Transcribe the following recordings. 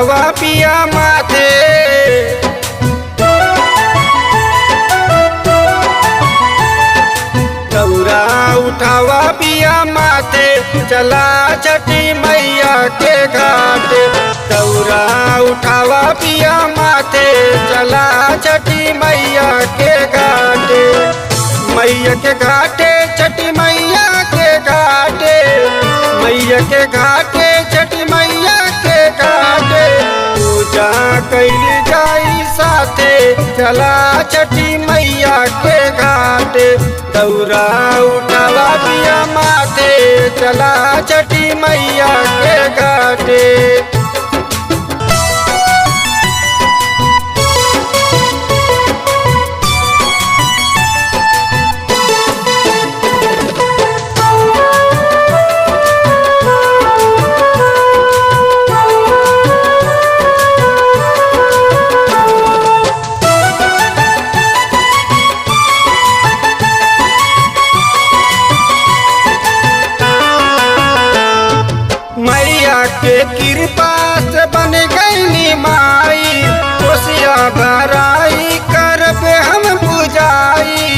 उठावा पिया माथे। दौरा उठावा पिया माथे, चला छठी मैया के घाटे। दौरा उठावा पिया माथे, चला छठी मैया के घाटे। मैया के घाटे छठी मैया के घाटे, मैया के घाटे छठी मैया के घाटे। पूजा कैल जाई साथे, चला छठी मैया के घाटे। दौरा उठावा पिया माथे, चला छठी मैया के घाटे। मैया के कृपा से बन गई माई, कोसिया भराई करब हम पूजाई।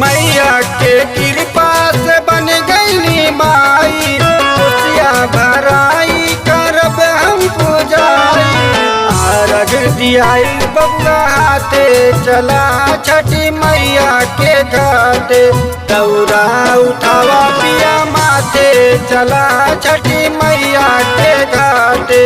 मैया के कृपा से बन गई माई, कोसिया भराई करब हम पूजाई। अर्घ दियाई बबुआ हाथे, चला छठी मैया के घाटे। दौरा उठावा पिया माथे, चला छठी मैया के घाटे।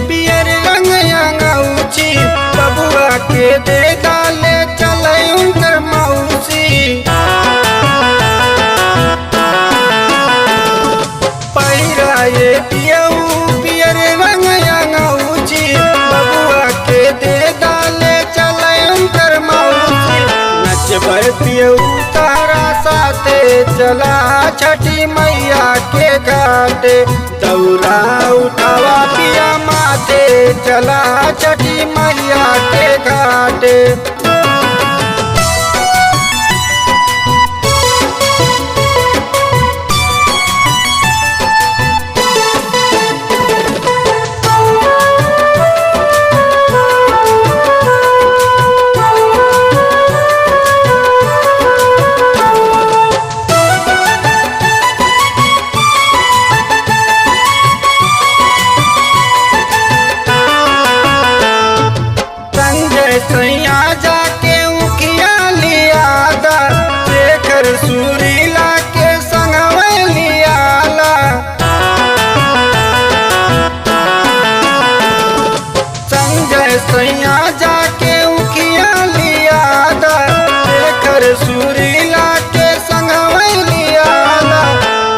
पियर रंग अंगौची, बबुआ के दे डाले चले उनकर मौसी। पहिरा ये पियर रंग अंगौची, बबुआ के दे डाले चले उनकर मौसी। नचबर पियऊ तारा साथे, चला छठी मैया के घाटे। दौरा उठावा पिया माथे, चला छठी मैया के घाटे। सैया जाके उखिया लिया दा, शेखर सुरीला के संगवे लियाला। संजय सैया जाके उखिया लिया दा, शेखर सुरीला के संगवे लियाला।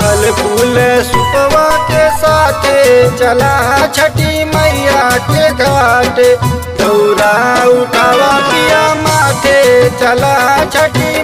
फल फूल सुपवा के साथे, चला छठी मैया के घाटे। दौरा उठावा पिया माथे, चला छठी